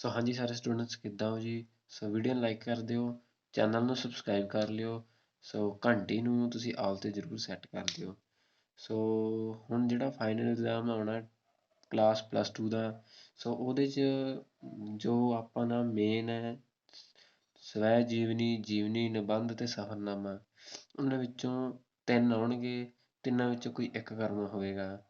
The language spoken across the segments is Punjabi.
ਸੋ ਹਾਂਜੀ ਸਾਰੇ ਸਟੂਡੈਂਟਸ ਕਿੱਦਾਂ ਹੋ ਜੀ। ਸੋ ਵੀਡੀਓ ਨੂੰ ਲਾਈਕ ਕਰ ਦਿਓ, ਚੈਨਲ ਨੂੰ ਸਬਸਕ੍ਰਾਈਬ ਕਰ ਲਿਓ। ਸੋ ਘੰਟੀ ਨੂੰ ਤੁਸੀਂ ਆਲ 'ਤੇ ਜ਼ਰੂਰ ਸੈੱਟ ਕਰ ਦਿਓ। ਸੋ ਹੁਣ ਜਿਹੜਾ ਫਾਈਨਲ ਐਗਜ਼ਾਮ ਆਉਣਾ ਕਲਾਸ +2 ਦਾ, ਸੋ ਉਹਦੇ 'ਚ ਜੋ ਆਪਾਂ ਨਾ ਮੇਨ ਹੈ ਸਵੈ ਜੀਵਨੀ, ਜੀਵਨੀ, ਨਿਬੰਧ ਅਤੇ ਸਫ਼ਰਨਾਮਾ। ਉਹਨਾਂ ਵਿੱਚੋਂ 3 ਆਉਣਗੇ, ਤਿੰਨਾਂ ਵਿੱਚੋਂ ਕੋਈ ਇੱਕ ਕਰਨਾ ਹੋਵੇਗਾ।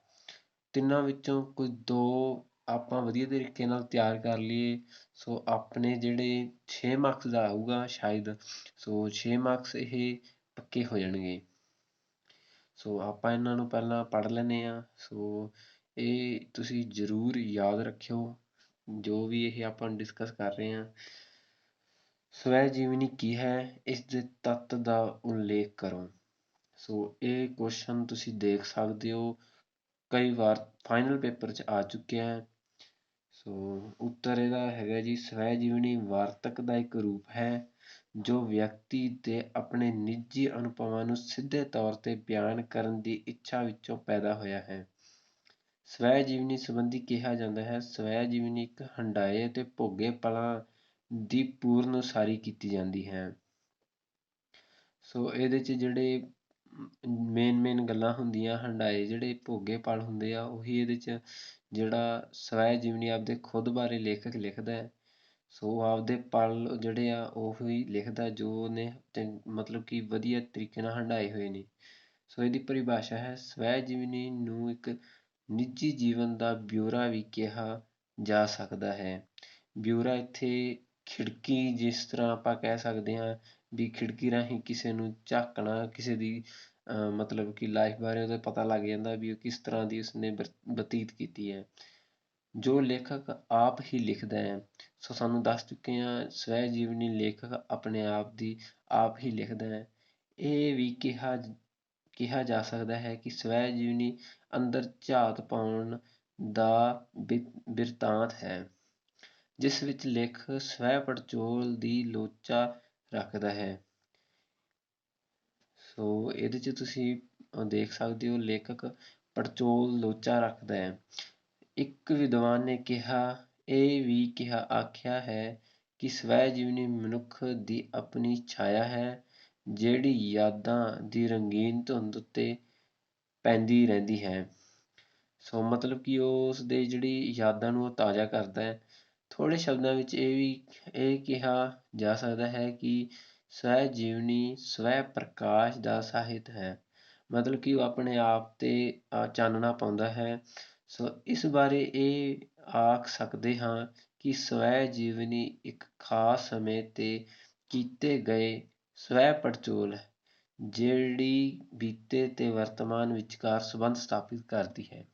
ਤਿੰਨਾਂ ਵਿੱਚੋਂ ਕੋਈ 2 ਆਪਾਂ ਵਧੀਆ ਤਰੀਕੇ ਨਾਲ ਤਿਆਰ ਕਰ ਲਈਏ, ਸੋ ਆਪਣੇ ਜਿਹੜੇ 6 ਮਾਰਕਸ ਦਾ ਆਊਗਾ ਸ਼ਾਇਦ, ਸੋ 6 ਮਾਰਕਸ ਇਹ ਪੱਕੇ ਹੋ ਜਾਣਗੇ। ਸੋ ਆਪਾਂ ਇਹਨਾਂ ਨੂੰ ਪਹਿਲਾਂ ਪੜ੍ਹ ਲੈਂਦੇ ਹਾਂ। ਸੋ ਇਹ ਤੁਸੀਂ ਜ਼ਰੂਰ ਯਾਦ ਰੱਖਿਓ ਜੋ ਵੀ ਇਹ ਆਪਾਂ ਡਿਸਕਸ ਕਰ ਰਹੇ ਹਾਂ। ਸਵੈ ਜੀਵਨੀ ਕੀ ਹੈ, ਇਸ ਦੇ ਤੱਤ ਦਾ ਉਲੇਖ ਕਰੋ। ਸੋ ਇਹ ਕੁਐਸਚਨ ਤੁਸੀਂ ਦੇਖ ਸਕਦੇ ਹੋ, ਕਈ ਵਾਰ ਫਾਈਨਲ ਪੇਪਰ 'ਚ ਆ ਚੁੱਕਿਆ ਹੈ। ਸੋ ਉੱਤਰ ਇਹਦਾ ਹੈਗਾ ਜੀ, ਸਵੈ ਜੀਵਨੀ ਵਾਰਤਕ ਦਾ ਇੱਕ ਰੂਪ ਹੈ ਜੋ ਵਿਅਕਤੀ ਦੇ ਆਪਣੇ ਨਿੱਜੀ ਅਨੁਭਵਾਂ ਨੂੰ ਸਿੱਧੇ ਤੌਰ 'ਤੇ ਬਿਆਨ ਕਰਨ ਦੀ ਇੱਛਾ ਵਿੱਚੋਂ ਪੈਦਾ ਹੋਇਆ ਹੈ। ਸਵੈ ਜੀਵਨੀ ਸੰਬੰਧੀ ਕਿਹਾ ਜਾਂਦਾ ਹੈ, ਸਵੈ ਜੀਵਨੀ ਇੱਕ ਹੰਢਾਏ ਅਤੇ ਭੋਗੇ ਪਲਾਂ ਦੀ ਪੂਰਨ ਉਸਾਰੀ ਕੀਤੀ ਜਾਂਦੀ ਹੈ। ਸੋ ਇਹਦੇ 'ਚ ਜਿਹੜੇ ਮੇਨ ਗੱਲਾਂ ਹੁੰਦੀਆਂ, ਹੰਢਾਏ ਜਿਹੜੇ ਭੋਗੇ ਪਲ ਹੁੰਦੇ ਆ, ਉਹੀ ਇਹਦੇ 'ਚ ਜਿਹੜਾ ਸਵੈ ਜੀਵਨੀ ਆਪਦੇ ਖੁਦ ਬਾਰੇ ਲੇਖਕ ਲਿਖਦਾ ਹੈ। ਸੋ ਆਪਦੇ ਪਲ ਜਿਹੜੇ ਆ ਉਹੀ ਲਿਖਦਾ ਜੋ ਉਹਨੇ ਮਤਲਬ ਕਿ ਵਧੀਆ ਤਰੀਕੇ ਨਾਲ ਹੰਢਾਏ ਹੋਏ ਨੇ। ਸੋ ਇਹਦੀ ਪਰਿਭਾਸ਼ਾ ਹੈ, ਸਵੈ ਜੀਵਨੀ ਨੂੰ ਇੱਕ ਨਿੱਜੀ ਜੀਵਨ ਦਾ ਬਿਊਰਾ ਵੀ ਕਿਹਾ ਜਾ ਸਕਦਾ ਹੈ। ਬਿਊਰਾ ਇੱਥੇ ਖਿੜਕੀ, ਜਿਸ ਤਰ੍ਹਾਂ ਆਪਾਂ ਕਹਿ ਸਕਦੇ ਹਾਂ ਵੀ ਖਿੜਕੀ ਰਾਹੀਂ ਕਿਸੇ ਨੂੰ ਝਾਕਣਾ, ਕਿਸੇ ਦੀ ਮਤਲਬ ਕਿ ਲਾਈਫ ਬਾਰੇ ਉਹਦਾ ਪਤਾ ਲੱਗ ਜਾਂਦਾ ਵੀ ਉਹ ਕਿਸ ਤਰ੍ਹਾਂ ਦੀ ਉਸਨੇ ਬਤੀਤ ਕੀਤੀ ਹੈ। ਜੋ ਲੇਖਕ ਆਪ ਹੀ ਲਿਖਦਾ ਹੈ। ਸੋ ਸਾਨੂੰ ਦੱਸ ਚੁੱਕੇ ਹਾਂ, ਸਵੈ ਜੀਵਨੀ ਲੇਖਕ ਆਪਣੇ ਆਪ ਦੀ ਆਪ ਹੀ ਲਿਖਦਾ ਹੈ। ਇਹ ਵੀ ਕਿਹਾ ਜਾ ਸਕਦਾ ਹੈ ਕਿ ਸਵੈ ਜੀਵਨੀ ਅੰਦਰ ਝਾਤ ਪਾਉਣ ਦਾ ਬਿਰਤਾਂਤ ਹੈ, ਜਿਸ ਵਿੱਚ ਲੇਖਕ ਸਵੈ ਪੜਚੋਲ ਦੀ ਲੋਚਾ ਰੱਖਦਾ ਹੈ। ਸੋ ਇਹਦੇ 'ਚ ਤੁਸੀਂ ਦੇਖ ਸਕਦੇ ਹੋ, ਲੇਖਕ ਪੜਚੋਲ ਲੋਚਾ ਰੱਖਦਾ ਹੈ। ਇੱਕ ਵਿਦਵਾਨ ਨੇ ਇਹ ਵੀ ਆਖਿਆ ਹੈ ਕਿ ਸਵੈ ਜੀਵਨੀ ਮਨੁੱਖ ਦੀ ਆਪਣੀ ਛਾਇਆ ਹੈ, ਜਿਹੜੀ ਯਾਦਾਂ ਦੀ ਰੰਗੀਨ ਧੁੰਦ ਉੱਤੇ ਪੈਂਦੀ ਰਹਿੰਦੀ ਹੈ। ਸੋ ਮਤਲਬ ਕਿ ਉਸ ਦੇ ਜਿਹੜੀ ਯਾਦਾਂ ਨੂੰ ਉਹ ਤਾਜ਼ਾ ਕਰਦਾ ਹੈ। ਥੋੜ੍ਹੇ ਸ਼ਬਦਾਂ ਵਿੱਚ ਇਹ ਕਿਹਾ ਜਾ ਸਕਦਾ ਹੈ ਕਿ ਸਵੈ ਜੀਵਨੀ ਸਵੈ ਪ੍ਰਕਾਸ਼ ਦਾ ਸਾਹਿਤ ਹੈ, ਮਤਲਬ ਕਿ ਉਹ ਆਪਣੇ ਆਪ 'ਤੇ ਚਾਨਣਾ ਪਾਉਂਦਾ ਹੈ। ਸੋ ਇਸ ਬਾਰੇ ਇਹ ਆਖ ਸਕਦੇ ਹਾਂ ਕਿ ਸਵੈ ਜੀਵਨੀ ਇੱਕ ਖਾਸ ਸਮੇਂ 'ਤੇ ਕੀਤੇ ਗਏ ਸਵੈ ਪੜਚੋਲ ਹੈ, ਜਿਹੜੀ ਬੀਤੇ ਤੇ ਵਰਤਮਾਨ ਵਿਚਕਾਰ ਸੰਬੰਧ ਸਥਾਪਿਤ ਕਰਦੀ ਹੈ।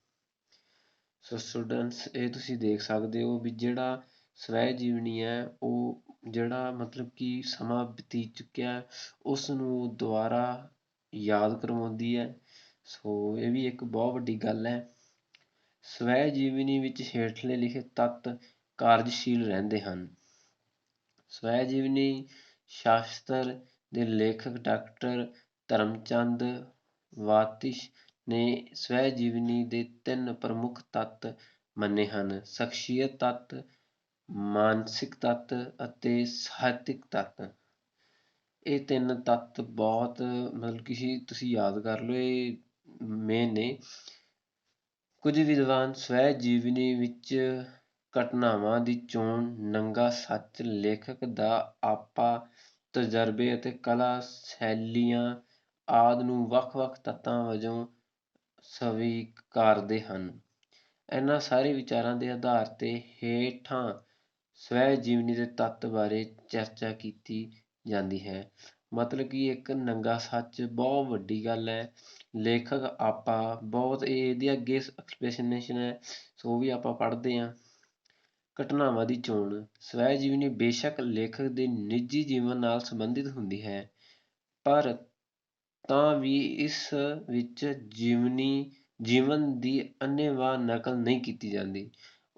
ਸੋ ਸਟੂਡੈਂਟਸ ਇਹ ਤੁਸੀਂ ਦੇਖ ਸਕਦੇ ਹੋ ਵੀ ਜਿਹੜਾ ਸਵੈ ਜੀਵਨੀ ਹੈ, ਉਹ ਜਿਹੜਾ ਮਤਲਬ ਕਿ ਸਮਾਂ ਬੀਤ ਚੁੱਕਿਆ ਉਸ ਨੂੰ ਦੁਬਾਰਾ ਯਾਦ ਕਰਵਾਉਂਦੀ ਹੈ। ਸੋ ਇਹ ਵੀ ਇੱਕ ਬਹੁਤ ਵੱਡੀ ਗੱਲ ਹੈ। ਸਵੈ ਜੀਵਨੀ ਵਿੱਚ ਹੇਠਲੇ ਲਿਖੇ ਤੱਤ ਕਾਰਜਸ਼ੀਲ ਰਹਿੰਦੇ ਹਨ। ਸਵੈ ਜੀਵਨੀ ਸ਼ਾਸਤਰ ਦੇ ਲੇਖਕ ਡਾਕਟਰ ਧਰਮਚੰਦ ਵਾਤਿਸ਼ ਨੇ ਸਵੈ ਜੀਵਨੀ ਦੇ 3 ਪ੍ਰਮੁੱਖ ਤੱਤ ਮੰਨੇ ਹਨ: ਸ਼ਖਸੀਅਤ ਤੱਤ, ਮਾਨਸਿਕ ਤੱਤ ਅਤੇ ਸਾਹਿਤਕ ਤੱਤ। ਇਹ 3 ਤੱਤ ਬਹੁਤ ਮਤਲਬ ਕਿ ਤੁਸੀਂ ਯਾਦ ਕਰ ਲਓ, ਇਹ ਮੇਨ ਨੇ। ਕੁਝ ਵਿਦਵਾਨ ਸਵੈ ਜੀਵਨੀ ਵਿੱਚ ਘਟਨਾਵਾਂ ਦੀ ਚੋਣ ਨੰਗਾ ਸੱਚ, ਲੇਖਕ ਦਾ ਆਪਾ, ਤਜਰਬੇ ਅਤੇ ਕਲਾ ਸ਼ੈਲੀਆਂ ਆਦਿ ਨੂੰ ਵੱਖ-ਵੱਖ ਤੱਤਾਂ ਵਜੋਂ ਸਵੀਕਾਰਦੇ ਹਨ। ਇਹਨਾਂ ਸਾਰੇ ਵਿਚਾਰਾਂ ਦੇ ਆਧਾਰ 'ਤੇ ਹੇਠਾਂ ਸਵੈ ਜੀਵਨੀ ਦੇ ਤੱਤ ਬਾਰੇ ਚਰਚਾ ਕੀਤੀ ਜਾਂਦੀ ਹੈ। ਮਤਲਬ ਕਿ ਇੱਕ ਨੰਗਾ ਸੱਚ ਬਹੁਤ ਵੱਡੀ ਗੱਲ ਹੈ। ਲੇਖਕ ਆਪਾ ਬਹੁਤ, ਇਹਦੇ ਅੱਗੇ ਐਕਸਪਲੇਨੇਸ਼ਨ ਹੈ, ਸੋ ਉਹ ਵੀ ਆਪਾਂ ਪੜ੍ਹਦੇ ਹਾਂ। ਘਟਨਾਵਾਂ ਦੀ ਚੋਣ, ਸਵੈ ਜੀਵਨੀ ਬੇਸ਼ੱਕ ਲੇਖਕ ਦੇ ਨਿੱਜੀ ਜੀਵਨ ਨਾਲ ਸੰਬੰਧਿਤ ਹੁੰਦੀ ਹੈ, ਪਰ ਤਾਂ ਵੀ ਇਸ ਵਿੱਚ ਜੀਵਨ ਦੀ ਅੰਨ੍ਹੇਵਾਹ ਨਕਲ ਨਹੀਂ ਕੀਤੀ ਜਾਂਦੀ।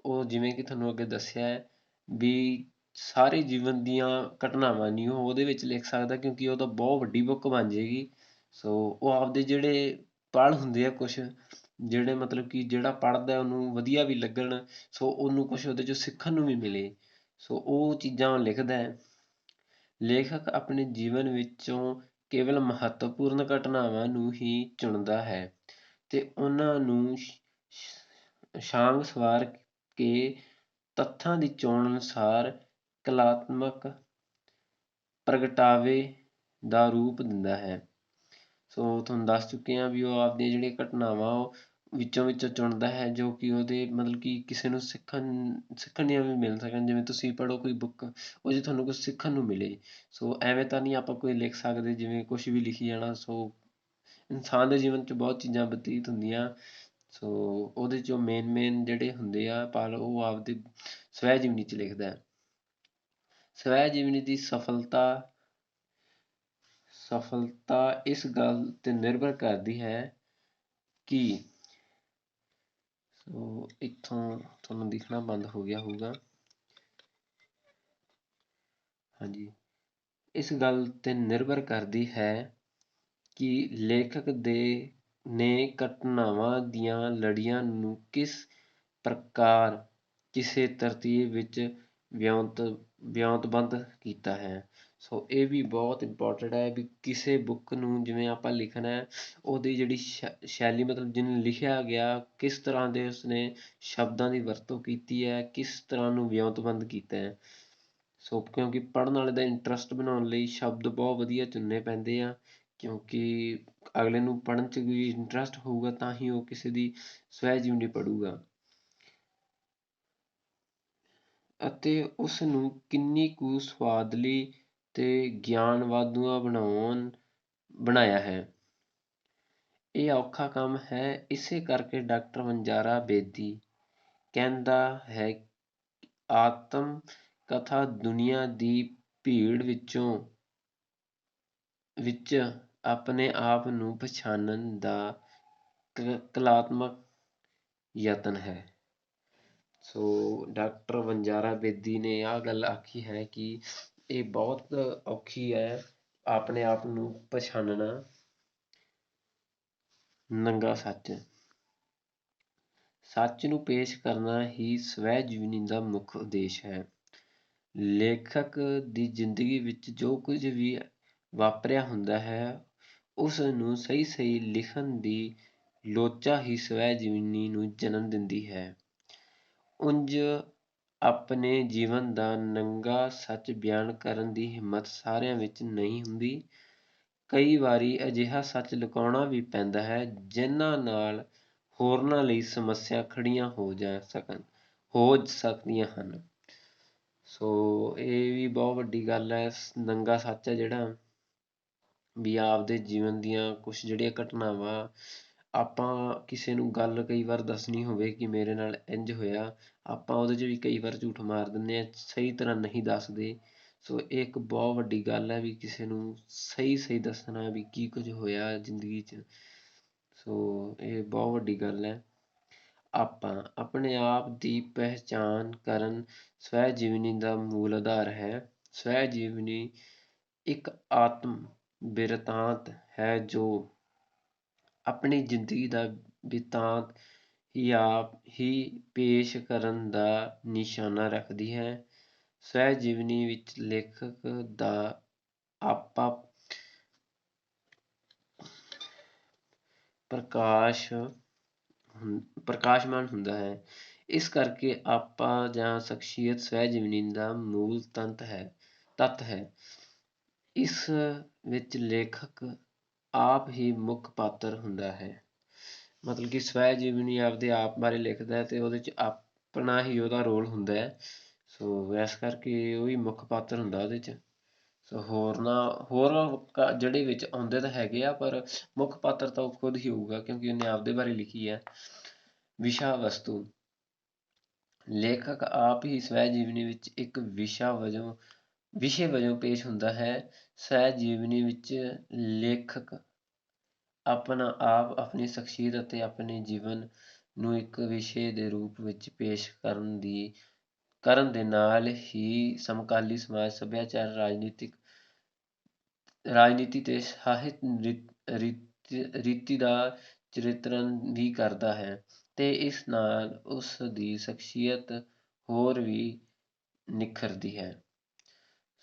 ਉਹ ਜਿਵੇਂ ਕਿ ਤੁਹਾਨੂੰ ਅੱਗੇ ਦੱਸਿਆ ਹੈ ਵੀ ਸਾਰੇ ਜੀਵਨ ਦੀਆਂ ਘਟਨਾਵਾਂ ਨਹੀਂ ਉਹ ਉਹਦੇ ਵਿੱਚ ਲਿਖ ਸਕਦਾ, ਕਿਉਂਕਿ ਉਹ ਤਾਂ ਬਹੁਤ ਵੱਡੀ ਬੁੱਕ ਬਣ ਜਾਏਗੀ। ਸੋ ਉਹ ਆਪਦੇ ਜਿਹੜੇ ਪਲ ਹੁੰਦੇ ਆ, ਕੁਛ ਜਿਹੜੇ ਮਤਲਬ ਕਿ ਜਿਹੜਾ ਪੜ੍ਹਦਾ ਉਹਨੂੰ ਵਧੀਆ ਵੀ ਲੱਗਣ, ਸੋ ਉਹਨੂੰ ਕੁਛ ਉਹਦੇ 'ਚੋਂ ਸਿੱਖਣ ਨੂੰ ਵੀ ਮਿਲੇ। ਸੋ ਉਹ ਚੀਜ਼ਾਂ ਲਿਖਦਾ ਹੈ। ਲੇਖਕ ਆਪਣੇ ਜੀਵਨ ਵਿੱਚੋਂ ਕੇਵਲ ਮਹੱਤਵਪੂਰਨ ਘਟਨਾਵਾਂ ਨੂੰ ਹੀ ਚੁਣਦਾ ਹੈ ਤੇ ਉਹਨਾਂ ਨੂੰ ਛਾਂਗ ਸਵਾਰ ਕੇ ਤੱਥਾਂ ਦੀ ਚੋਣ ਅਨੁਸਾਰ ਕਲਾਤਮਕ ਪ੍ਰਗਟਾਵੇ ਦਾ ਰੂਪ ਦਿੰਦਾ ਹੈ। ਸੋ ਤੁਹਾਨੂੰ ਦੱਸ ਚੁੱਕੇ ਹਾਂ ਵੀ ਉਹ ਆਪਦੀਆਂ ਜਿਹੜੀਆਂ ਘਟਨਾਵਾਂ ਉਹ ਵਿੱਚੋਂ ਚੁਣਦਾ ਹੈ ਜੋ ਕਿ ਉਹਦੇ ਮਤਲਬ ਕਿ ਕਿਸੇ ਨੂੰ ਸਿੱਖਣ ਦੀਆਂ ਵੀ ਮਿਲ ਸਕਣ। ਜਿਵੇਂ ਤੁਸੀਂ ਪੜ੍ਹੋ ਕੋਈ ਬੁੱਕ, ਉਹ 'ਚ ਤੁਹਾਨੂੰ ਕੁਛ ਸਿੱਖਣ ਨੂੰ ਮਿਲੇ। ਸੋ ਐਵੇਂ ਤਾਂ ਨਹੀਂ ਆਪਾਂ ਕੋਈ ਲਿਖ ਸਕਦੇ ਜਿਵੇਂ ਕੁਛ ਵੀ ਲਿਖੀ ਜਾਣਾ। ਸੋ ਇਨਸਾਨ ਦੇ ਜੀਵਨ 'ਚ ਬਹੁਤ ਚੀਜ਼ਾਂ ਬਤੀਤ ਹੁੰਦੀਆਂ। ਸੋ ਉਹਦੇ 'ਚੋਂ ਮੇਨ ਜਿਹੜੇ ਹੁੰਦੇ ਆ ਪਲ ਉਹ ਆਪਦੇ ਸਵੈ ਜੀਵਨੀ 'ਚ ਲਿਖਦਾ ਹੈ। ਸਵੈ ਜੀਵਨੀ ਦੀ ਸਫਲਤਾ ਇਸ ਗੱਲ ਤੇ ਨਿਰਭਰ ਕਰਦੀ ਹੈ ਕਿ ਸੋ ਇੱਥੋਂ ਤੁਹਾਨੂੰ ਦਿਖਣਾ ਬੰਦ ਹੋ ਗਿਆ ਹੋਊਗਾ। ਹਾਂਜੀ, ਇਸ ਗੱਲ ਤੇ ਨਿਰਭਰ ਕਰਦੀ ਹੈ ਕਿ ਲੇਖਕ ਨੇ ਘਟਨਾਵਾਂ ਦੀਆਂ ਲੜੀਆਂ ਨੂੰ ਕਿਸ ਪ੍ਰਕਾਰ ਕਿਸੇ ਤਰਤੀਬ ਵਿੱਚ ਵਿਉਂਤਬੰਦ ਕੀਤਾ ਹੈ। ਸੋ ਇਹ ਵੀ ਬਹੁਤ ਇੰਪੋਰਟੈਂਟ ਹੈ ਵੀ ਕਿਸੇ ਬੁੱਕ ਨੂੰ ਜਿਵੇਂ ਆਪਾਂ ਲਿਖਣਾ ਹੈ, ਉਹਦੀ ਜਿਹੜੀ ਸ਼ੈਲੀ ਮਤਲਬ ਜਿਹਨੂੰ ਲਿਖਿਆ ਗਿਆ ਕਿਸ ਤਰ੍ਹਾਂ ਦੇ ਉਸਨੇ ਸ਼ਬਦਾਂ ਦੀ ਵਰਤੋਂ ਕੀਤੀ ਹੈ, ਕਿਸ ਤਰ੍ਹਾਂ ਨੂੰ ਵਿਉਂਤਬੰਦ ਕੀਤਾ ਹੈ। ਸੋ ਕਿਉਂਕਿ ਪੜ੍ਹਨ ਵਾਲੇ ਦਾ ਇੰਟਰਸਟ ਬਣਾਉਣ ਲਈ ਸ਼ਬਦ ਬਹੁਤ ਵਧੀਆ ਚੁਣਨੇ ਪੈਂਦੇ ਆ, ਕਿਉਂਕਿ ਅਗਲੇ ਨੂੰ ਪੜ੍ਹਨ 'ਚ ਵੀ ਇੰਟਰਸਟ ਹੋਊਗਾ ਤਾਂ ਹੀ ਉਹ ਕਿਸੇ ਦੀ ਸਵੈ ਜੀਵਨੀ ਪੜ੍ਹੂਗਾ ਅਤੇ ਉਸ ਨੂੰ ਕਿੰਨੀ ਕੁ ਸੁਆਦਲੀ ਤੇ ਗਿਆਨਵਾਧੂਆ ਬਣਾਇਆ ਹੈ। ਇਹ ਔਖਾ ਕੰਮ ਹੈ। ਇਸੇ ਕਰਕੇ ਡਾਕਟਰ ਵਣਜਾਰਾ ਬੇਦੀ ਕਹਿੰਦਾ ਹੈ ਆਤਮ ਕਥਾ ਦੁਨੀਆ ਦੀ ਭੀੜ ਵਿੱਚ ਆਪਣੇ ਆਪ ਨੂੰ ਪਛਾਣਨ ਦਾ ਕਲਾਤਮਕ ਯਤਨ ਹੈ। ਸੋ ਡਾਕਟਰ ਵਣਜਾਰਾ ਬੇਦੀ ਨੇ ਆਹ ਗੱਲ ਆਖੀ ਹੈ ਕਿ ਇਹ ਬਹੁਤ ਔਖੀ ਹੈ ਆਪਣੇ ਆਪ ਨੂੰ ਪਛਾਣਨਾ। ਨੰਗਾ ਸੱਚ ਨੂੰ ਪੇਸ਼ ਕਰਨਾ ਹੀ ਸਵੈ ਜੀਵਨੀ ਦਾ ਮੁੱਖ ਉਦੇਸ਼ ਹੈ। ਲੇਖਕ ਦੀ ਜ਼ਿੰਦਗੀ ਵਿੱਚ ਜੋ ਕੁਝ ਵੀ ਵਾਪਰਿਆ ਹੁੰਦਾ ਹੈ, ਉਸ ਨੂੰ ਸਹੀ ਲਿਖਣ ਦੀ ਲੋਚਾ ਹੀ ਸਵੈ ਜੀਵਨੀ ਨੂੰ ਜਨਮ ਦਿੰਦੀ ਹੈ। ਉਂਝ ਆਪਣੇ ਜੀਵਨ ਦਾ ਨੰਗਾ ਸੱਚ ਬਿਆਨ ਕਰਨ ਦੀ ਹਿੰਮਤ ਸਾਰਿਆਂ ਵਿੱਚ ਨਹੀਂ ਹੁੰਦੀ। ਕਈ ਵਾਰੀ ਅਜਿਹਾ ਸੱਚ ਲੁਕਾਉਣਾ ਵੀ ਪੈਂਦਾ ਹੈ ਜਿਨ੍ਹਾਂ ਨਾਲ ਹੋਰਨਾਂ ਲਈ ਸਮੱਸਿਆ ਖੜੀਆਂ ਹੋ ਸਕਦੀਆਂ ਹਨ। ਸੋ ਇਹ ਵੀ ਬਹੁਤ ਵੱਡੀ ਗੱਲ ਹੈ। ਨੰਗਾ ਸੱਚ ਹੈ ਜਿਹੜਾ ਵੀ ਆਪਦੇ ਜੀਵਨ ਦੀਆਂ ਕੁਛ ਜਿਹੜੀਆਂ ਘਟਨਾਵਾਂ ਆਪਾਂ ਕਿਸੇ ਨੂੰ ਗੱਲ ਕਈ ਵਾਰ ਦੱਸਣੀ ਹੋਵੇ ਕਿ ਮੇਰੇ ਨਾਲ ਇੰਝ ਹੋਇਆ, ਆਪਾਂ ਉਹਦੇ 'ਚ ਵੀ ਕਈ ਵਾਰ ਝੂਠ ਮਾਰ ਦਿੰਦੇ ਹਾਂ, ਸਹੀ ਤਰ੍ਹਾਂ ਨਹੀਂ ਦੱਸਦੇ। ਸੋ ਇਹ ਇੱਕ ਬਹੁਤ ਵੱਡੀ ਗੱਲ ਹੈ ਵੀ ਕਿਸੇ ਨੂੰ ਸਹੀ ਦੱਸਣਾ ਵੀ ਕੀ ਕੁਝ ਹੋਇਆ ਜ਼ਿੰਦਗੀ 'ਚ। ਸੋ ਇਹ ਬਹੁਤ ਵੱਡੀ ਗੱਲ ਹੈ। ਆਪਾਂ ਆਪਣੇ ਆਪ ਦੀ ਪਹਿਚਾਣ ਕਰਨ ਸਵੈ ਜੀਵਨੀ ਦਾ ਮੂਲ ਆਧਾਰ ਹੈ। ਸਵੈ ਜੀਵਨੀ ਇੱਕ ਆਤਮ ਬਿਰਤਾਂਤ ਹੈ ਜੋ ਆਪਣੀ ਜ਼ਿੰਦਗੀ ਦਾ ਬਿਰਤਾਂਤ ਆਪ ਹੀ ਪੇਸ਼ ਕਰਨ ਦਾ ਨਿਸ਼ਾਨਾ ਰੱਖਦੀ ਹੈ। ਸਵੈ ਜੀਵਨੀ ਵਿੱਚ ਲੇਖਕ ਦਾ ਆਪਾ ਪ੍ਰਕਾਸ਼ਮਾਨ ਹੁੰਦਾ ਹੈ। ਇਸ ਕਰਕੇ ਆਪਾ ਜਾਂ ਸ਼ਖਸੀਅਤ ਸਵੈ ਜੀਵਨੀ ਦਾ ਮੂਲ ਤੱਤ ਹੈ। ਇਸ ਵਿੱਚ ਲੇਖਕ ਆਪ ਹੀ ਮੁੱਖ ਪਾਤਰ ਹੁੰਦਾ ਹੈ। ਮਤਲਬ ਕਿ ਸਵੈ ਜੀਵਨੀ ਆਪਦੇ ਆਪ ਬਾਰੇ ਲਿਖਦਾ ਹੈ ਤੇ ਉਹਦੇ 'ਚ ਆਪਣਾ ਹੀ ਉਹਦਾ ਰੋਲ ਹੁੰਦਾ ਹੈ। ਸੋ ਇਸ ਕਰਕੇ ਉਹ ਹੀ ਮੁੱਖ ਪਾਤਰ ਹੁੰਦਾ ਉਹਦੇ 'ਚ। ਸੋ ਹੋਰ ਜਿਹੜੇ ਵਿੱਚ ਆਉਂਦੇ ਤਾਂ ਹੈਗੇ ਆ ਪਰ ਮੁੱਖ ਪਾਤਰ ਤਾਂ ਉਹ ਖੁਦ ਹੀ ਹੋਊਗਾ ਕਿਉਂਕਿ ਉਹਨੇ ਆਪਦੇ ਬਾਰੇ ਲਿਖੀ ਹੈ। ਵਿਸ਼ਾ ਵਸਤੂ ਲੇਖਕ ਆਪ ਹੀ ਸਵੈ ਜੀਵਨੀ ਵਿੱਚ ਇੱਕ ਵਿਸ਼ੇ ਵਜੋਂ ਪੇਸ਼ ਹੁੰਦਾ ਹੈ। ਸਵੈ ਜੀਵਨੀ ਵਿੱਚ ਲੇਖਕ ਆਪਣਾ ਆਪ, ਆਪਣੀ ਸ਼ਖਸੀਅਤ ਅਤੇ ਆਪਣੇ ਜੀਵਨ ਨੂੰ ਇੱਕ ਵਿਸ਼ੇ ਦੇ ਰੂਪ ਵਿੱਚ ਪੇਸ਼ ਕਰਨ ਦੇ ਨਾਲ ਹੀ ਸਮਕਾਲੀ ਸਮਾਜ, ਸੱਭਿਆਚਾਰ, ਰਾਜਨੀਤੀ ਤੇ ਸਾਹਿਤ ਰੀਤੀ ਦਾ ਚਿਤਰਨ ਵੀ ਕਰਦਾ ਹੈ ਤੇ ਇਸ ਨਾਲ ਉਸ ਦੀ ਸ਼ਖਸੀਅਤ ਹੋਰ ਵੀ ਨਿਖਰਦੀ ਹੈ।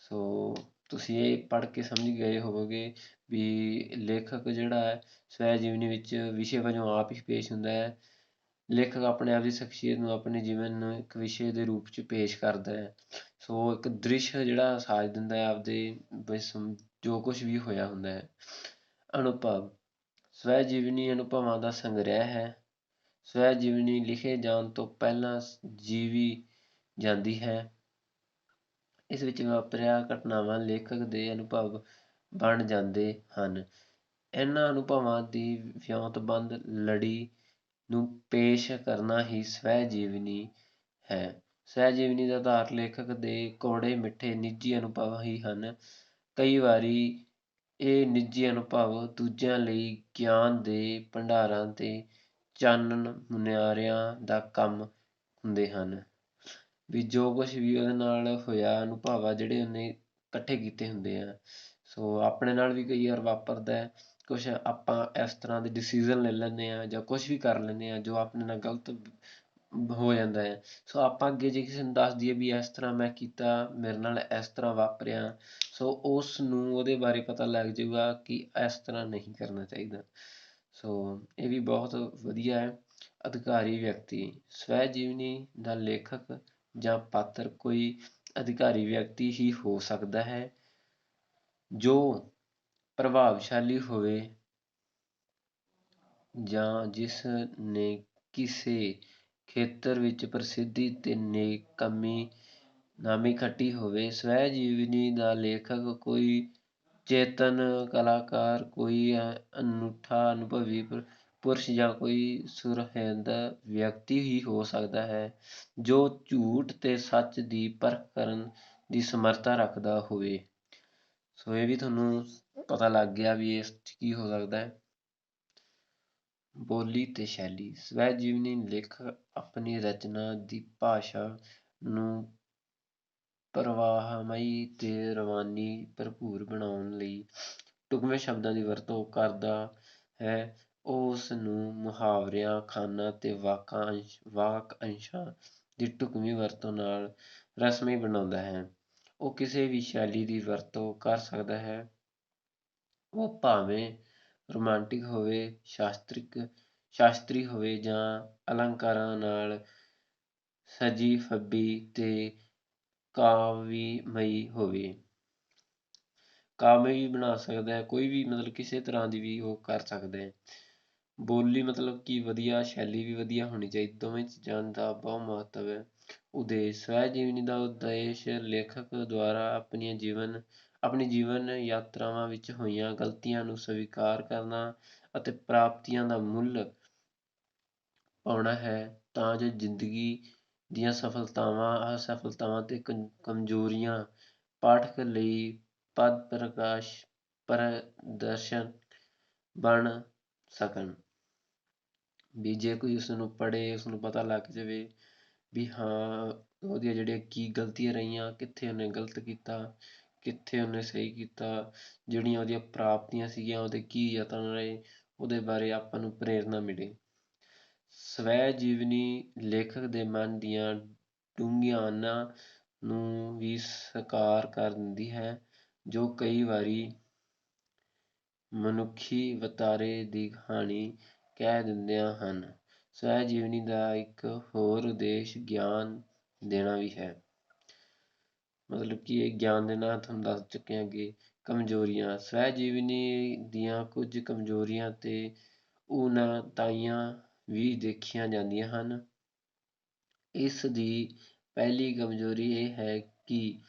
ਸੋ ਤੁਸੀਂ ਇਹ ਪੜ੍ਹ ਕੇ ਸਮਝ ਗਏ ਹੋਵੋਗੇ ਵੀ ਲੇਖਕ ਜਿਹੜਾ ਹੈ ਸਵੈ ਜੀਵਨੀ ਵਿੱਚ ਵਿਸ਼ੇ ਵਜੋਂ ਆਪ ਹੀ ਪੇਸ਼ ਹੁੰਦਾ ਹੈ। ਲੇਖਕ ਆਪਣੇ ਆਪ ਦੀ ਸ਼ਖਸੀਅਤ ਨੂੰ ਆਪਣੇ ਜੀਵਨ ਨੂੰ ਇੱਕ ਵਿਸ਼ੇ ਦੇ ਰੂਪ 'ਚ ਪੇਸ਼ ਕਰਦਾ ਹੈ। ਸੋ ਇੱਕ ਦ੍ਰਿਸ਼ ਜਿਹੜਾ ਸਾਜ ਦਿੰਦਾ ਹੈ ਆਪਦੇ ਜੋ ਕੁਛ ਵੀ ਹੋਇਆ ਹੁੰਦਾ ਹੈ। ਅਨੁਭਵ ਸਵੈ ਜੀਵਨੀ ਅਨੁਭਵਾਂ ਦਾ ਸੰਗ੍ਰਹਿ ਹੈ। ਸਵੈ ਜੀਵਨੀ ਲਿਖੇ ਜਾਣ ਤੋਂ ਪਹਿਲਾਂ ਜੀਵੀ ਜਾਂਦੀ ਹੈ। ਇਸ ਵਿੱਚ ਵਾਪਰੀਆਂ ਘਟਨਾਵਾਂ ਲੇਖਕ ਦੇ ਅਨੁਭਵ ਬਣ ਜਾਂਦੇ ਹਨ। ਇਹਨਾਂ ਅਨੁਭਵਾਂ ਦੀ ਵਿਉਂਤਬੰਦ ਲੜੀ ਨੂੰ ਪੇਸ਼ ਕਰਨਾ ਹੀ ਸਵੈ ਜੀਵਨੀ ਹੈ। ਸਵੈ ਜੀਵਨੀ ਦਾ ਆਧਾਰ ਲੇਖਕ ਦੇ ਕੌੜੇ ਮਿੱਠੇ ਨਿੱਜੀ ਅਨੁਭਵ ਹੀ ਹਨ। ਕਈ ਵਾਰੀ ਇਹ ਨਿੱਜੀ ਅਨੁਭਵ ਦੂਜਿਆਂ ਲਈ ਗਿਆਨ ਦੇ ਭੰਡਾਰਾਂ ਤੇ ਚਾਨਣ ਮੁਨਿਆਰਿਆਂ ਦਾ ਕੰਮ ਹੁੰਦੇ ਹਨ। ਵੀ ਜੋ ਕੁਛ ਵੀ ਉਹਦੇ ਨਾਲ ਹੋਇਆ ਅਨੁਭਵ ਆ ਜਿਹੜੇ ਉਹਨੇ ਇਕੱਠੇ ਕੀਤੇ ਹੁੰਦੇ ਆ। ਸੋ ਆਪਣੇ ਨਾਲ ਵੀ ਕਈ ਵਾਰ ਵਾਪਰਦਾ ਕੁਛ ਆਪਾਂ ਇਸ ਤਰ੍ਹਾਂ ਦੇ ਡਿਸੀਜ਼ਨ ਲੈ ਲੈਂਦੇ ਹਾਂ ਜਾਂ ਕੁਛ ਵੀ ਕਰ ਲੈਂਦੇ ਹਾਂ ਜੋ ਆਪਣੇ ਨਾਲ ਗਲਤ ਹੋ ਜਾਂਦਾ ਹੈ। ਸੋ ਆਪਾਂ ਅੱਗੇ ਜੇ ਕਿਸੇ ਨੂੰ ਦੱਸ ਦਈਏ ਵੀ ਇਸ ਤਰ੍ਹਾਂ ਮੈਂ ਕੀਤਾ ਮੇਰੇ ਨਾਲ ਇਸ ਤਰ੍ਹਾਂ ਵਾਪਰਿਆ ਸੋ ਉਸ ਨੂੰ ਉਹਦੇ ਬਾਰੇ ਪਤਾ ਲੱਗ ਜਾਊਗਾ ਕਿ ਇਸ ਤਰ੍ਹਾਂ ਨਹੀਂ ਕਰਨਾ ਚਾਹੀਦਾ। ਸੋ ਇਹ ਵੀ ਬਹੁਤ ਵਧੀਆ ਹੈ। ਅਧਿਕਾਰੀ ਵਿਅਕਤੀ ਸਵੈ ਜੀਵਨੀ ਦਾ ਲੇਖਕ ਜਾਂ ਪਾਤਰ ਕੋਈ ਅਧਿਕਾਰੀ ਵਿਅਕਤੀ ਹੀ ਹੋ ਸਕਦਾ ਹੈ ਜੋ ਪ੍ਰਭਾਵਸ਼ਾਲੀ ਹੋਵੇ ਜਾਂ ਜਿਸ ਨੇ ਕਿਸੇ ਖੇਤਰ ਵਿੱਚ ਪ੍ਰਸਿੱਧੀ ਤੇ ਨਾਮੀ ਖੱਟੀ ਹੋਵੇ। ਸਵੈ ਜੀਵਨੀ ਦਾ ਲੇਖਕ ਕੋਈ ਚੇਤਨ ਕਲਾਕਾਰ ਕੋਈ ਅਨੂਠਾ ਅਨੁਭਵੀ ਪੁਰਸ਼ ਜਾਂ ਕੋਈ ਸੁਰਹਿੰਦ ਵਿਅਕਤੀ ਹੀ ਹੋ ਸਕਦਾ ਹੈ ਜੋ ਝੂਠ ਤੇ ਸੱਚ ਦੀ ਪਰਖ ਕਰਨ ਦੀ ਸਮਰੱਥਾ ਰੱਖਦਾ ਹੋਵੇ। ਸੋ ਇਹ ਵੀ ਤੁਹਾਨੂੰ ਪਤਾ ਲੱਗ ਗਿਆ ਵੀ ਇਸ 'ਚ ਕੀ ਹੋ ਸਕਦਾ ਹੈ। ਬੋਲੀ ਤੇ ਸ਼ੈਲੀ ਸਵੈ ਜੀਵਨੀ ਲੇਖਕ ਆਪਣੀ ਰਚਨਾ ਦੀ ਭਾਸ਼ਾ ਨੂੰ ਪ੍ਰਵਾਹਮਈ ਤੇ ਰਵਾਨੀ ਭਰਪੂਰ ਬਣਾਉਣ ਲਈ ਢੁਕਵੇਂ ਸ਼ਬਦਾਂ ਦੀ ਵਰਤੋਂ ਕਰਦਾ ਹੈ। ਉਹ ਉਸ ਨੂੰ ਮੁਹਾਵਰਿਆਂ ਅਖਾਣਾਂ ਤੇ ਵਾਕ ਅੰਸ਼ਾਂ ਦੀ ਢੁਕਵੀਂ ਵਰਤੋਂ ਨਾਲ ਰਸਮੀ ਬਣਾਉਂਦਾ ਹੈ। ਉਹ ਕਿਸੇ ਵੀ ਸ਼ੈਲੀ ਦੀ ਵਰਤੋਂ ਕਰ ਸਕਦਾ ਹੈ ਉਹ ਭਾਵੇਂ ਰੋਮਾਂਟਿਕ ਹੋਵੇ ਸ਼ਾਸਤਰੀ ਹੋਵੇ ਜਾਂ ਅਲੰਕਾਰਾਂ ਨਾਲ ਸਜੀ ਫੱਬੀ ਤੇ ਕਾਵਿਮਈ ਹੋਵੇ। ਕਾਵਿ ਵੀ ਬਣਾ ਸਕਦਾ ਹੈ ਕੋਈ ਵੀ ਮਤਲਬ ਕਿਸੇ ਤਰ੍ਹਾਂ ਦੀ ਵੀ ਉਹ ਕਰ ਸਕਦਾ ਹੈ। ਬੋਲੀ ਮਤਲਬ ਕਿ ਵਧੀਆ ਸ਼ੈਲੀ ਵੀ ਵਧੀਆ ਹੋਣੀ ਚਾਹੀਦੀ ਦੋਵੇਂ ਚੀਜ਼ਾਂ ਦਾ ਬਹੁਤ ਮਹੱਤਵ ਹੈ। ਉਦੇਸ਼ ਸਵੈ ਜੀਵਨੀ ਦਾ ਉਦੇਸ਼ ਲੇਖਕ ਦੁਆਰਾ ਆਪਣੀ ਜੀਵਨ ਯਾਤਰਾਵਾਂ ਵਿੱਚ ਹੋਈਆਂ ਗਲਤੀਆਂ ਨੂੰ ਸਵੀਕਾਰ ਕਰਨਾ ਅਤੇ ਪ੍ਰਾਪਤੀਆਂ ਦਾ ਮੁੱਲ ਪਾਉਣਾ ਹੈ ਤਾਂ ਜੋ ਜ਼ਿੰਦਗੀ ਦੀਆਂ ਸਫਲਤਾਵਾਂ ਅਸਫਲਤਾਵਾਂ ਤੇ ਕਮਜ਼ੋਰੀਆਂ ਪਾਠਕ ਲਈ ਪਦ ਪ੍ਰਦਰਸ਼ਨ ਬਣ ਸਕਣ। ਵੀ ਜੇ ਕੋਈ ਉਸਨੂੰ ਪੜ੍ਹੇ ਉਸਨੂੰ ਪਤਾ ਲੱਗ ਜਾਵੇ ਵੀ ਹਾਂ ਉਹਦੀਆਂ ਜਿਹੜੀਆਂ ਕੀ ਗਲਤੀਆਂ ਰਹੀਆਂ ਕਿੱਥੇ ਉਹਨੇ ਗਲਤ ਕੀਤਾ ਕਿੱਥੇ ਉਹਨੇ ਸਹੀ ਕੀਤਾ ਜਿਹੜੀਆਂ ਉਹਦੀਆਂ ਪ੍ਰਾਪਤੀਆਂ ਸੀਗੀਆਂ ਉਹਦੇ ਕੀ ਯਤਨ ਰਹੇ ਉਹਦੇ ਬਾਰੇ ਆਪਾਂ ਨੂੰ ਪ੍ਰੇਰਨਾ ਮਿਲੇ। ਸਵੈ ਜੀਵਨੀ ਲੇਖਕ ਦੇ ਮਨ ਦੀਆਂ ਡੂੰਘੀਆਂ ਆਨਾਂ ਨੂੰ ਵੀ ਸਾਕਾਰ ਕਰ ਦਿੰਦੀ ਹੈ ਜੋ ਕਈ ਵਾਰੀ ਮਨੁੱਖੀ ਵਰਤਾਰੇ ਦੀ ਕਹਾਣੀ ਕਹਿ ਦਿੰਦੀਆਂ ਹਨ। ਸਵੈ ਜੀਵਨੀ ਦਾ ਇੱਕ ਹੋਰ ਉਦੇਸ਼ ਗਿਆਨ ਦੇਣਾ ਵੀ ਹੈ। ਮਤਲਬ ਕਿ ਇਹ ਗਿਆਨ ਦੇਣਾ ਤੁਹਾਨੂੰ ਦੱਸ ਚੁੱਕੇ ਹਾਂ ਅੱਗੇ। ਕਮਜ਼ੋਰੀਆਂ ਸਵੈ ਜੀਵਨੀ ਦੀਆਂ ਕੁਝ ਕਮਜ਼ੋਰੀਆਂ ਤੇ ਊਣਤਾਈਆਂ ਵੀ ਦੇਖੀਆਂ ਜਾਂਦੀਆਂ ਹਨ। ਇਸ ਦੀ ਪਹਿਲੀ ਕਮਜ਼ੋਰੀ ਇਹ ਹੈ ਕਿ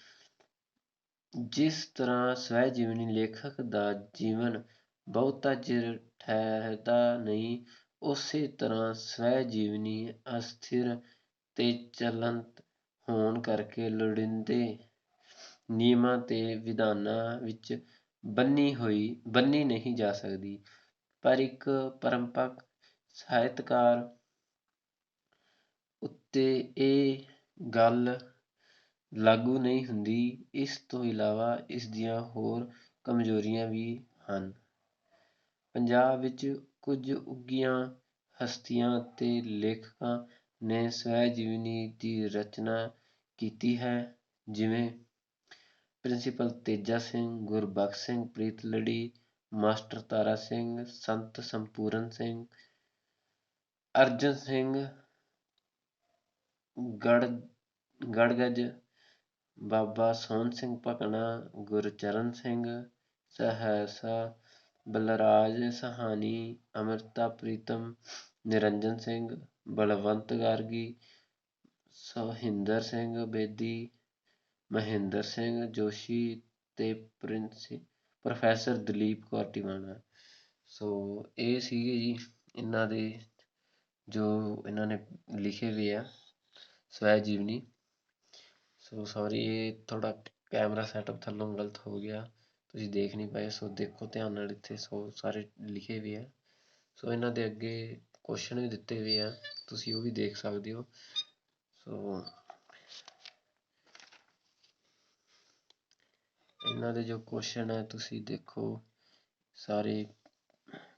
ਜਿਸ ਤਰ੍ਹਾਂ ਸਵੈ ਜੀਵਨੀ ਲੇਖਕ ਦਾ ਜੀਵਨ ਬਹੁਤਾ ਚਿਰ ਠਹਿਰਦਾ ਨਹੀਂ ਉਸੇ ਤਰ੍ਹਾਂ ਸਵੈ ਜੀਵਨੀ ਅਸਥਿਰ ਤੇ ਚਲੰਤ ਹੋਣ ਕਰਕੇ ਲੋੜੀਂਦੇ ਨਿਯਮਾਂ ਤੇ ਵਿਧਾਨਾਂ ਵਿੱਚ ਬੰਨ੍ਹੀ ਨਹੀਂ ਜਾ ਸਕਦੀ। ਪਰ ਇੱਕ ਪਰੰਪਰਕ ਸਾਹਿਤਕਾਰ ਉੱਤੇ ਇਹ ਗੱਲ ਲਾਗੂ ਨਹੀਂ ਹੁੰਦੀ। ਇਸ ਤੋਂ ਇਲਾਵਾ ਇਸ ਦੀਆਂ ਹੋਰ ਕਮਜ਼ੋਰੀਆਂ ਵੀ ਹਨ। ਪੰਜਾਬ ਵਿੱਚ ਕੁਝ ਉੱਘੀਆਂ ਹਸਤੀਆਂ ਤੇ ਲੇਖਕਾਂ ਨੇ ਸਵੈ ਜੀਵਨੀ ਦੀ ਰਚਨਾ ਕੀਤੀ ਹੈ ਜਿਵੇਂ ਪ੍ਰਿੰਸੀਪਲ ਤੇਜਾ ਸਿੰਘ, ਗੁਰਬਖਸ਼ ਸਿੰਘ ਪ੍ਰੀਤਲੜੀ, ਮਾਸਟਰ ਤਾਰਾ ਸਿੰਘ, ਸੰਤ ਸੰਪੂਰਨ ਸਿੰਘ, ਅਰਜਨ ਸਿੰਘ ਗੜਗੜ, ਬਾਬਾ ਸੋਹਣ ਸਿੰਘ ਭਕਨਾ, ਗੁਰਚਰਨ ਸਿੰਘ ਸਹਿਸਾ, ਬਲਰਾਜ ਸਹਾਨੀ, ਅੰਮ੍ਰਿਤਾ ਪ੍ਰੀਤਮ, ਨਿਰੰਜਨ ਸਿੰਘ, ਬਲਵੰਤ ਗਾਰਗੀ, ਸੋਹਿੰਦਰ ਸਿੰਘ ਬੇਦੀ, ਮਹਿੰਦਰ ਸਿੰਘ ਜੋਸ਼ੀ ਤੇ ਪ੍ਰੋਫੈਸਰ ਦਲੀਪ ਕੌਰ ਟਿਵਾਣਾ। ਸੋ ਇਹ ਸੀਗੇ ਜੀ ਇਹਨਾਂ ਦੇ ਜੋ ਇਹਨਾਂ ਨੇ ਲਿਖੇ ਹੋਏ ਆ ਸਵੈ ਜੀਵਨੀ। ਸੋ ਸੌਰੀ ਇਹ ਥੋੜ੍ਹਾ ਕੈਮਰਾ ਸੈਟਅਪ ਥੱਲੋਂ ਗਲਤ ਹੋ ਗਿਆ, ਤੁਸੀਂ ਦੇਖ ਨਹੀਂ ਪਾਏ। ਸੋ ਦੇਖੋ ਧਿਆਨ ਨਾਲ, ਇੱਥੇ ਸੋ ਸਾਰੇ ਲਿਖੇ ਹੋਏ ਆ। ਸੋ ਇਹਨਾਂ ਦੇ ਅੱਗੇ ਕੁਐਸਚਨ ਵੀ ਦਿੱਤੇ ਹੋਏ ਆ, ਤੁਸੀਂ ਉਹ ਵੀ ਦੇਖ ਸਕਦੇ ਹੋ। ਸੋ ਇਹਨਾਂ ਦੇ ਜੋ ਕੁਐਸਚਨ ਹੈ ਤੁਸੀਂ ਦੇਖੋ, ਸਾਰੇ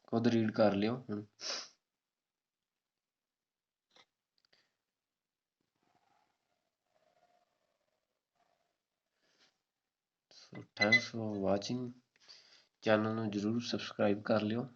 ਖੁਦ ਰੀਡ ਕਰ ਲਿਓ ਹੁਣ। So thanks for watching. Channel ਨੂੰ ਜ਼ਰੂਰ ਸਬਸਕ੍ਰਾਈਬ ਕਰ ਲਿਓ।